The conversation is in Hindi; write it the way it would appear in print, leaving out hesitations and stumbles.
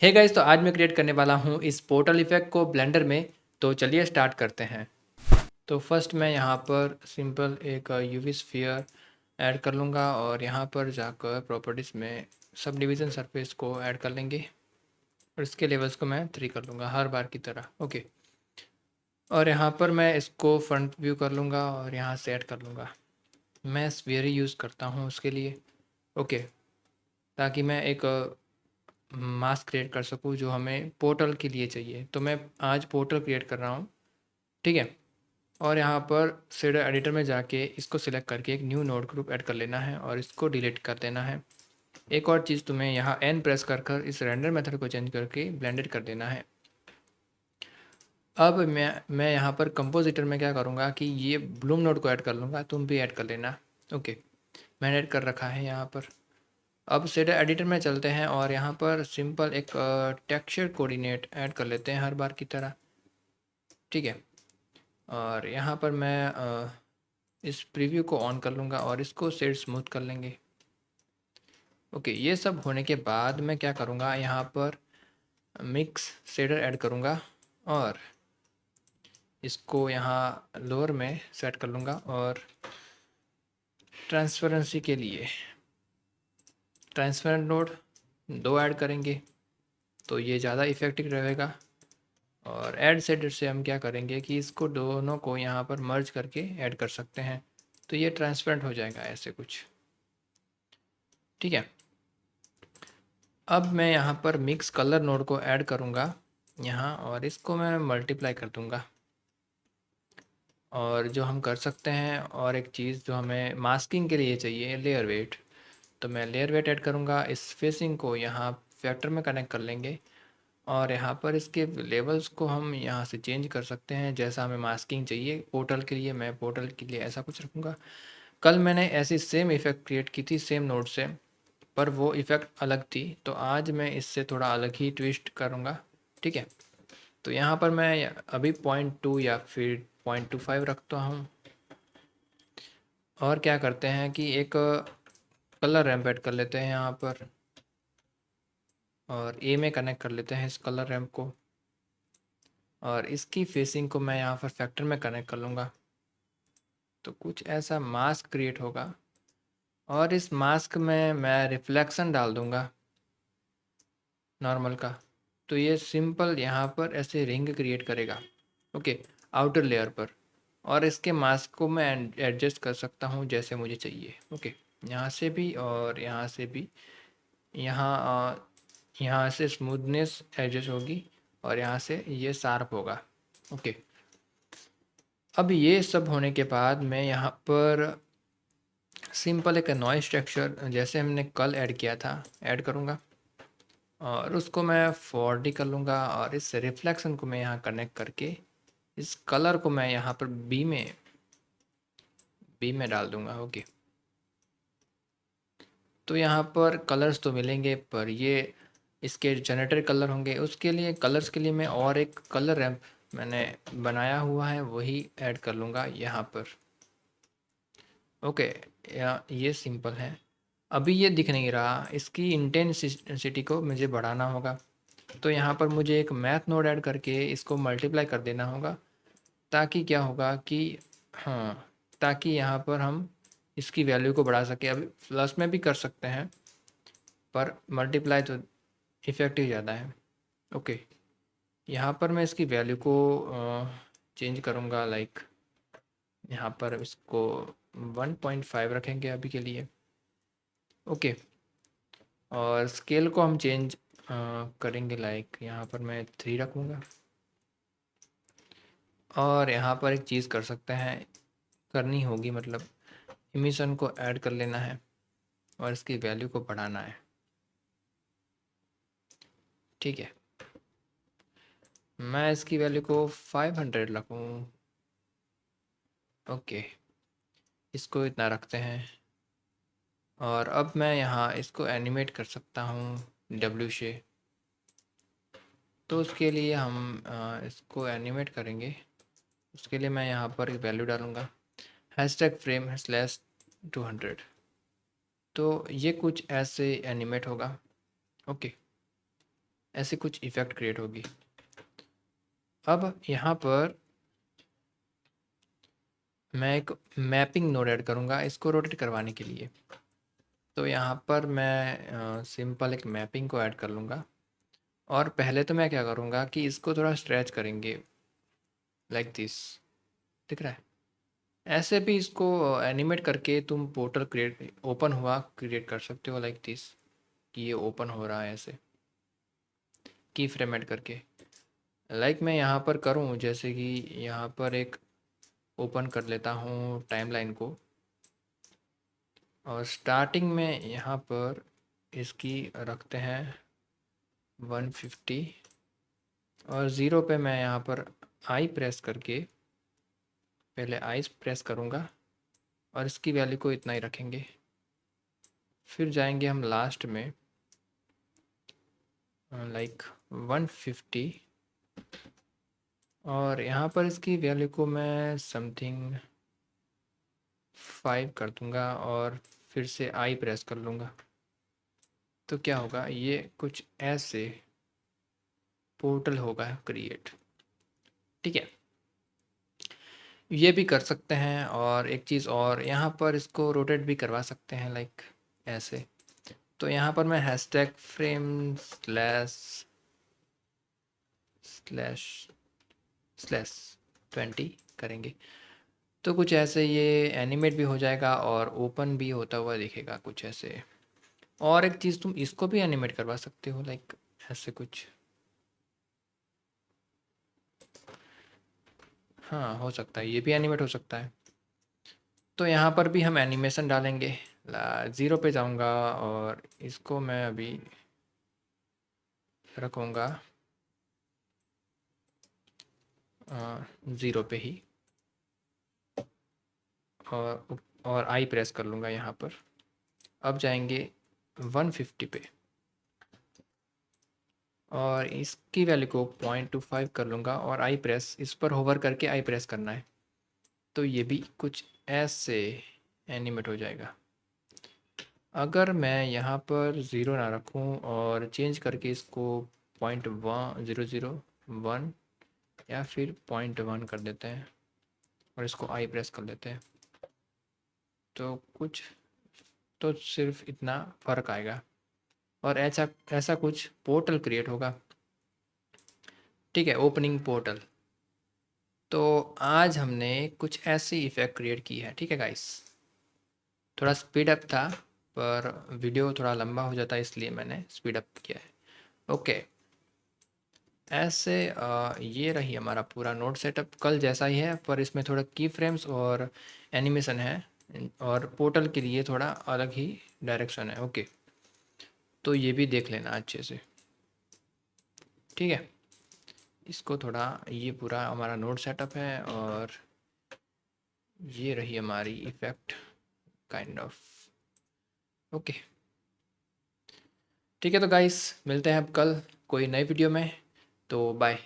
हे गाइस, तो आज मैं क्रिएट करने वाला हूँ इस पोर्टल इफ़ेक्ट को ब्लेंडर में। तो चलिए स्टार्ट करते हैं। तो फर्स्ट मैं यहाँ पर सिंपल एक यूवी स्फीयर ऐड कर लूँगा और यहाँ पर जाकर प्रॉपर्टीज़ में सब डिवीज़न सरफेस को ऐड कर लेंगे और इसके लेवल्स को मैं 3 कर लूँगा हर बार की तरह। ओके, और यहाँ पर मैं इसको फ्रंट व्यू कर लूँगा और यहाँ से ऐड कर लूँगा। मैं स्फीयर ही यूज़ करता हूँ उसके लिए। ओके, ताकि मैं एक मास्क क्रिएट कर सकूँ जो हमें पोर्टल के लिए चाहिए। तो मैं आज पोर्टल क्रिएट कर रहा हूँ, ठीक है। और यहाँ पर शेडर एडिटर में जाके इसको सिलेक्ट करके एक न्यू नोड ग्रुप ऐड कर लेना है और इसको डिलीट कर देना है। एक और चीज़, तुम्हें यहाँ एन प्रेस कर कर इस रेंडर मेथड को चेंज करके ब्लेंडेड कर देना है। अब मैं यहाँ पर कंपोजिटर में क्या करूँगा कि ये ब्लूम नोड को ऐड कर लूँगा, तुम भी ऐड कर लेना। ओके, मैंने ऐड कर रखा है यहाँ पर। अब शेडर एडिटर में चलते हैं और यहाँ पर सिंपल एक टेक्सचर कोऑर्डिनेट ऐड कर लेते हैं हर बार की तरह, ठीक है। और यहाँ पर मैं इस प्रीव्यू को ऑन कर लूँगा और इसको शेड स्मूथ कर लेंगे। ओके, ये सब होने के बाद मैं क्या करूँगा, यहाँ पर मिक्स शेडर ऐड करूँगा और इसको यहाँ लोअर में सेट कर लूँगा। और ट्रांसपेरेंसी के लिए ट्रांसपेरेंट नोड 2 ऐड करेंगे तो ये ज़्यादा इफ़ेक्टिव रहेगा। और ऐड शेडर से हम क्या करेंगे कि इसको दोनों को यहाँ पर मर्ज करके ऐड कर सकते हैं, तो ये ट्रांसपेरेंट हो जाएगा ऐसे कुछ, ठीक है। अब मैं यहाँ पर मिक्स कलर नोड को ऐड करूँगा यहाँ और इसको मैं मल्टीप्लाई कर दूँगा। और जो हम कर सकते हैं, और एक चीज़ जो हमें मास्किंग के लिए चाहिए, लेयर वेट। तो मैं लेयर वेट ऐड करूँगा, इस फेसिंग को यहाँ फैक्टर में कनेक्ट कर लेंगे और यहाँ पर इसके लेवल्स को हम यहाँ से चेंज कर सकते हैं जैसा हमें मास्किंग चाहिए। पोर्टल के लिए मैं पोर्टल के लिए ऐसा कुछ रखूँगा। कल मैंने ऐसी सेम इफ़ेक्ट क्रिएट की थी सेम नोड से, पर वो इफ़ेक्ट अलग थी, तो आज मैं इससे थोड़ा अलग ही ट्विस्ट करूँगा, ठीक है। तो यहाँ पर मैं अभी 0.2 या फिर 0.25 रखता हूँ। और क्या करते हैं कि एक कलर रैंप ऐड कर लेते हैं यहाँ पर और ए में कनेक्ट कर लेते हैं इस कलर रैंप को और इसकी फेसिंग को मैं यहाँ पर फैक्टर में कनेक्ट कर लूँगा। तो कुछ ऐसा मास्क क्रिएट होगा और इस मास्क में मैं रिफ्लेक्शन डाल दूँगा नॉर्मल का। तो ये सिंपल यहाँ पर ऐसे रिंग क्रिएट करेगा, ओके, आउटर लेयर पर। और इसके मास्क को मैं एडजस्ट कर सकता हूँ जैसे मुझे चाहिए। ओके, यहाँ से भी और यहाँ से भी। यहाँ से स्मूथनेस एडजस्ट होगी और यहाँ से ये शार्प होगा। ओके, अब ये सब होने के बाद मैं यहाँ पर सिंपल एक नॉइस टेक्सचर जैसे हमने कल ऐड किया था ऐड करूँगा और उसको मैं 4D कर लूँगा और इस रिफ्लेक्शन को मैं यहाँ कनेक्ट करके इस कलर को मैं यहाँ पर बी में डाल दूँगा। ओके, तो यहाँ पर कलर्स तो मिलेंगे, पर ये इसके जनरेटर कलर होंगे। उसके लिए कलर्स के लिए मैं और एक कलर रैंप मैंने बनाया हुआ है, वही ऐड कर लूँगा यहाँ पर। ओके, या ये सिंपल है। अभी ये दिख नहीं रहा, इसकी इंटेंसिटी को मुझे बढ़ाना होगा। तो यहाँ पर मुझे एक मैथ नोड ऐड करके इसको मल्टीप्लाई कर देना होगा, ताकि क्या होगा कि हाँ, ताकि यहाँ पर हम इसकी वैल्यू को बढ़ा सकें। अभी प्लस में भी कर सकते हैं, पर मल्टीप्लाई तो इफ़ेक्टिव ज़्यादा है। ओके, यहाँ पर मैं इसकी वैल्यू को चेंज करूँगा, लाइक यहाँ पर इसको 1.5 रखेंगे अभी के लिए। ओके, और स्केल को हम चेंज करेंगे, लाइक यहाँ पर मैं 3 रखूँगा। और यहाँ पर एक चीज़ कर सकते हैं, करनी होगी, मतलब इमिशन को ऐड कर लेना है और इसकी वैल्यू को बढ़ाना है, ठीक है। मैं इसकी वैल्यू को 500 रखूँ। ओके, इसको इतना रखते हैं। और अब मैं यहाँ इसको एनिमेट कर सकता हूँ डब्ल्यू से। तो उसके लिए हम इसको एनिमेट करेंगे। उसके लिए मैं यहाँ पर एक वैल्यू डालूँगा, हैशटैग फ्रेम स्लैश 200। तो ये कुछ ऐसे एनिमेट होगा। ओके, ऐसे कुछ इफ़ेक्ट क्रिएट होगी। अब यहाँ पर मैं एक मैपिंग नोड ऐड करूँगा इसको रोटेट करवाने के लिए। तो यहाँ पर मैं सिंपल एक मैपिंग को ऐड कर लूँगा और पहले तो मैं क्या करूँगा कि इसको थोड़ा स्ट्रेच करेंगे लाइक दिस, दिख रहा है? ऐसे भी इसको एनिमेट करके तुम पोर्टल क्रिएट ओपन हुआ क्रिएट कर सकते हो लाइक दिस, कि ये ओपन हो रहा है ऐसे की फ्रेम ऐड करके। लाइक मैं यहाँ पर करूँ जैसे कि यहाँ पर एक ओपन कर लेता हूँ टाइमलाइन को और स्टार्टिंग में यहाँ पर इसकी रखते हैं 150 और ज़ीरो पे मैं यहाँ पर आई प्रेस करके पहले आई प्रेस करूँगा और इसकी वैल्यू को इतना ही रखेंगे। फिर जाएंगे हम लास्ट में लाइक 150 और यहाँ पर इसकी वैल्यू को मैं समथिंग 5 कर दूँगा और फिर से आई प्रेस कर लूँगा। तो क्या होगा, ये कुछ ऐसे पोर्टल होगा क्रिएट। ठीक है, ये भी कर सकते हैं। और एक चीज़ और, यहाँ पर इसको रोटेट भी करवा सकते हैं लाइक ऐसे। तो यहाँ पर मैं हैशटैग फ्रेम स्लैश स्लैश 20 करेंगे तो कुछ ऐसे ये एनिमेट भी हो जाएगा और ओपन भी होता हुआ दिखेगा कुछ ऐसे। और एक चीज़, तुम इसको भी एनिमेट करवा सकते हो लाइक ऐसे कुछ। हाँ, हो सकता है, ये भी एनिमेट हो सकता है। तो यहाँ पर भी हम एनिमेशन डालेंगे। ज़ीरो पे जाऊँगा और इसको मैं अभी रखूँगा ज़ीरो पे ही और आई प्रेस कर लूँगा यहाँ पर। अब जाएंगे 150 पे और इसकी वैल्यू को 0.25 कर लूँगा और आई प्रेस, इस पर होवर करके आई प्रेस करना है। तो ये भी कुछ ऐसे एनिमेट हो जाएगा। अगर मैं यहाँ पर ज़ीरो ना रखूँ और चेंज करके इसको 0.1 या फिर 0.1 कर देते हैं और इसको आई प्रेस कर देते हैं तो कुछ, तो सिर्फ इतना फ़र्क आएगा और ऐसा ऐसा कुछ पोर्टल क्रिएट होगा। ठीक है, ओपनिंग पोर्टल। तो आज हमने कुछ ऐसी इफ़ेक्ट क्रिएट की है। ठीक है गाइस, थोड़ा स्पीड अप था पर वीडियो थोड़ा लंबा हो जाता है इसलिए मैंने स्पीड अप किया है। ओके, ऐसे ये रही हमारा पूरा नोट सेटअप कल जैसा ही है, पर इसमें थोड़ा की फ्रेम्स और एनिमेशन है और पोर्टल के लिए थोड़ा अलग ही डायरेक्शन है। ओके, तो ये भी देख लेना अच्छे से। ठीक है, इसको थोड़ा, ये पूरा हमारा नोट सेटअप है और ये रही हमारी इफ़ेक्ट काइंड ऑफ। ओके, ठीक है, तो गाइस मिलते हैं अब कल कोई नई वीडियो में। तो बाय।